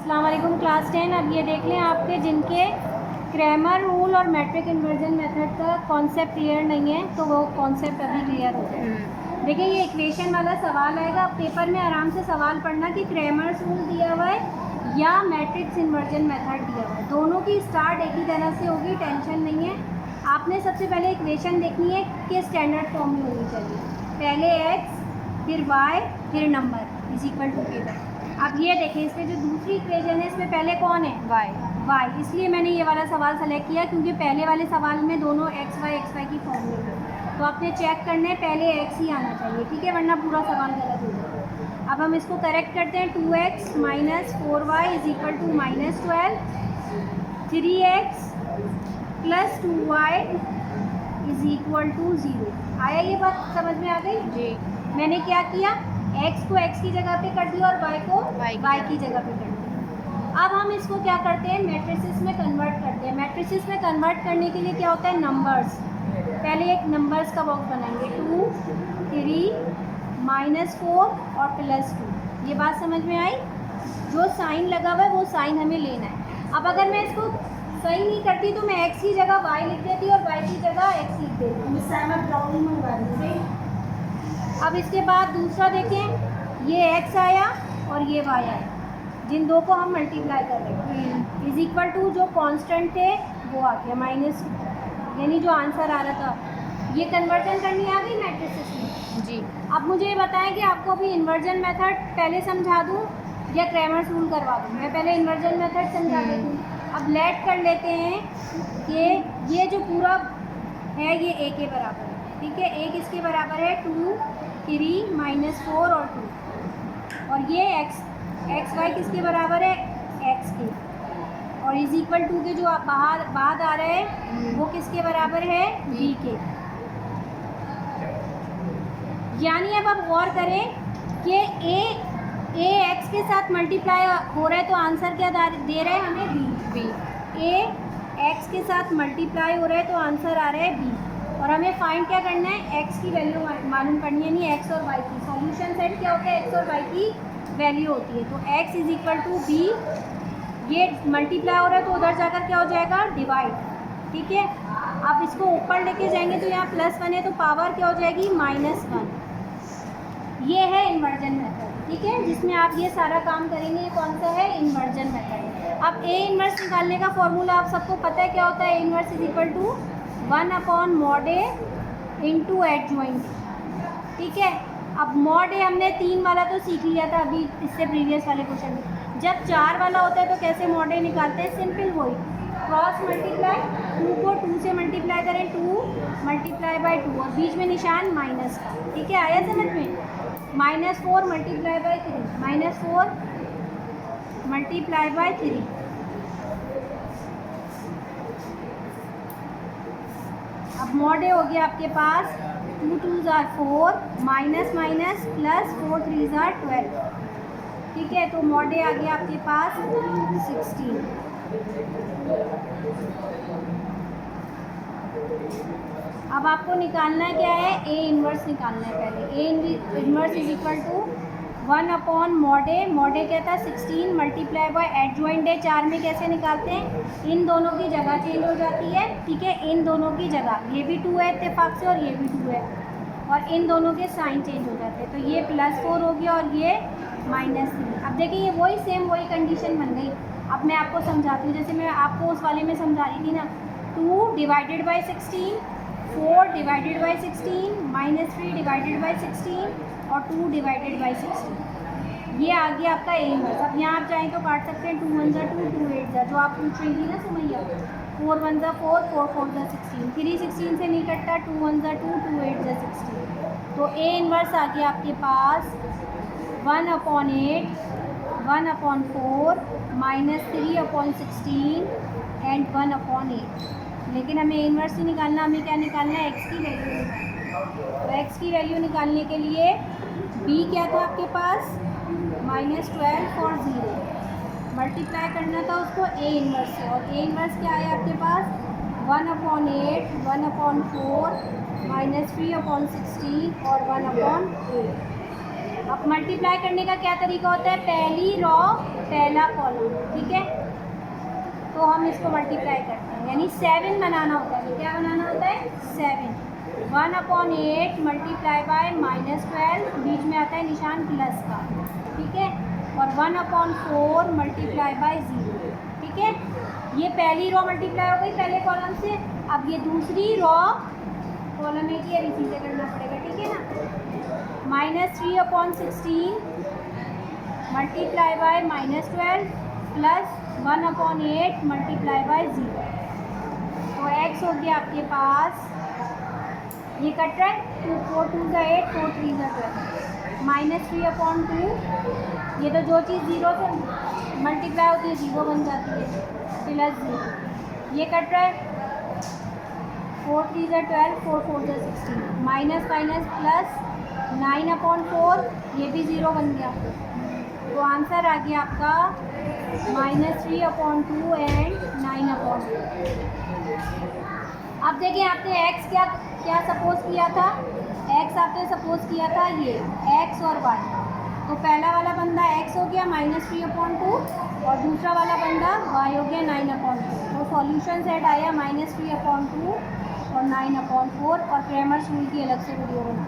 अस्सलाम वालेकुम क्लास 10। अब ये देख लें आपके जिनके क्रैमर रूल और मैट्रिक इन्वर्जन मेथड का कॉन्सेप्ट क्लियर नहीं है तो वो कॉन्सेप्ट अभी क्लियर हो जाए। देखिए ये इक्वेशन वाला सवाल आएगा, आप पेपर में आराम से सवाल पढ़ना कि क्रैमर रूल दिया हुआ है या मैट्रिक्स इन्वर्जन मेथड दिया हुआ है। दोनों की स्टार्ट एक ही तरह से होगी, टेंशन नहीं है। आपने सबसे पहले इक्वेशन देखनी है कि स्टैंडर्ड फॉर्म में होनी चाहिए। पहले x फिर y फिर नंबर इज इक्वल टू के। अब ये देखें, इसमें जो दूसरी इक्वेशन है इसमें पहले कौन है y। इसलिए मैंने ये वाला सवाल सेलेक्ट किया क्योंकि पहले वाले सवाल में दोनों x y की फॉर्म में है, तो आपने चेक करना है पहले x ही आना चाहिए, ठीक है, वरना पूरा सवाल गलत हो जाएगा। अब हम इसको करेक्ट करते हैं। 2x minus 4y is equal to -12, 3x plus 2y is equal to 0। आया ये बात समझ में आ गई जी। मैंने क्या किया, x को x की जगह पे कर दिया और y को y की जगह पे कर दिया। अब हम इसको क्या करते हैं, मैट्रिसेस में कन्वर्ट करते हैं। मैट्रिसेस में कन्वर्ट करने के लिए क्या होता है, नंबर्स। पहले एक नंबर्स का बॉक्स बनाएंगे, 2, 3, -4 और +2। ये बात समझ में आई। जो साइन लगा हुआ है वो साइन हमें लेना है। अब अगर मैं इसको सही नहीं करती तो मैं x की जगह y लिख देती और y की जगह x लिख देती। अब इसके बाद दूसरा देखें, ये x आया और ये y आया, जिन दो को हम मल्टीप्लाई कर रहे हैं इज इक्वल टू जो कांस्टेंट थे वो आ गया -2, यानी जो आंसर आ रहा था। ये कन्वर्जन करनी आ गई मैट्रिसेस में जी। अब मुझे ये बताएं कि आपको अभी इन्वर्जन मेथड पहले समझा दूँ या क्रैमर रूल करवा दूँ। मैं पहले इन्वर्जन मेथड समझा देती हूँ। अब लेट कर लेते हैं कि ये जो पूरा है ये a के बराबर है, ठीक है। a किसके बराबर है, 2, 3, -4 और 2। और ये x y किसके बराबर है, x के। और इज इक्वल टू के जो बाद आ रहे हैं वो किसके बराबर है, b के। यानी अब आप गौर करें कि a x के साथ मल्टीप्लाई हो रहा है तो आंसर क्या दे रहा है हमें, b। a x के साथ मल्टीप्लाई हो रहा है तो आंसर आ रहा है b। और हमें फाइंड क्या करना है, x की वैल्यू मालूम करनी है, यानी x और y की। सॉल्यूशन सेट क्या होता है, x और y की वैल्यू होती है। तो x is equal to b, ये मल्टीप्लाई हो रहा है तो उधर जाकर क्या हो जाएगा, डिवाइड, ठीक है। अब इसको ऊपर लेके जाएंगे तो यहाँ +1 है तो पावर क्या हो जाएगी, -1। ये है इन्वर्जन मेथड, ठीक है, जिसमें आप ये सारा काम करेंगे। ये कौन सा है, इन्वर्जन मेथड। अब a इन्वर्स निकालने का फॉर्मूला आप सबको पता है क्या होता है, a inverse is equal to 1/mod a into adjoint, ठीक है। अब mod a हमने 3 वाला तो सीख लिया था अभी इससे प्रीवियस वाले क्वेश्चन में। जब 4 वाला होता है तो कैसे mod a निकालते हैं, सिंपल वही क्रॉस मल्टीप्लाई, 2 को 2 से मल्टीप्लाई करें, 2 × 2 और बीच में निशान माइनस का, ठीक है। आया समझ में, -4 × 3, -4 × 3। अब mod a हो गया आपके पास 2 2s are 4, minus minus plus 4 3s are 12, ठीक है। तो mod a आ गया आपके पास 16। अब आपको निकालना क्या है, a इन्वर्स निकालना है। पहले a inverse is equal to 1/mod a। mod a क्या था, 16 मल्टीप्लाई बाय एडजॉइंट है 4 में कैसे निकालते हैं, इन दोनों की जगह चेंज हो जाती है, ठीक है। इन दोनों की जगह, ये भी 2 है इत्तेफाक से और ये भी 2 है, और इन दोनों के साइन चेंज हो जाते हैं। तो ये +4 हो गया और ये -3। अब देखिए ये वही सेम वही कंडीशन बन गई। अब मैं आपको समझाती हूँ, जैसे मैं आपको उस वाले में समझा रही थी ना, 2 divided by 16, 4 divided by 16, -3 divided by 16 और 2 डिवाइडेड बाई 16। ये आ गया आपका a इन्वर्स। अब यहाँ आप चाहें तो काट सकते हैं, 2 1 2, 2 8 जो आप पूछ रही थी ना सुमैया, 4 1 4, 4 4 16, 3 16 से नहीं कटता, 2 1 2, 2 8 16। तो a इन्वर्स आ गया आपके पास 1/8, 1/4, -3/16 एंड 1/8। लेकिन हमें a इन्वर्स ही निकालना, हमें क्या निकालना है, x की वैल्यू निकालना। तो x की वैल्यू निकालने के लिए b क्या था आपके पास, -12 और 0 मल्टीप्लाई करना था उसको a इन्वर्स से, और a इन्वर्स क्या आया आपके पास 1/8, 1/4, -3/16 और 1/8। अब मल्टीप्लाई करने का क्या तरीका होता है, पहली रो पहला कॉलम, ठीक है। तो हम इसको मल्टीप्लाई करते हैं, यानी 7 बनाना होता है। क्या बनाना होता है, 7। 1/8 मल्टीप्लाई बाय -12, बीच में आता है निशान प्लस का, ठीक है। और 1/4 मल्टीप्लाई बाय 0, ठीक है। ये पहली रो मल्टीप्लाई हो गई पहले कॉलम से। अब ये दूसरी रो कॉलम एक ही इसी से करना पड़ेगा, ठीक है ना। -3/16 multiply by -12 plus 1/8 multiply by 0। तो x हो गया आपके पास, ये कट रहा है, 4 2 8, 4 3 12, -3/2। ये तो जो चीज़ 0 से मल्टीप्लाई होती है 0 बन जाती है, प्लस 0। ये कट रहा है, 4 3 12, 4 4 16, माइनस माइनस प्लस 9/4, ये भी 0 बन गया। तो आंसर आ गया आपका -3/2 एंड 9/2। अब देखिए आपने x क्या सपोज किया था, x आपने सपोज किया था ये x और y। तो पहला वाला बंदा x हो गया -3/2 और दूसरा वाला बंदा y हो गया 9/2। तो सॉल्यूशन सेट आया -3/2 और 9/4। और क्रैमर्स रूल की अलग से वीडियो बना।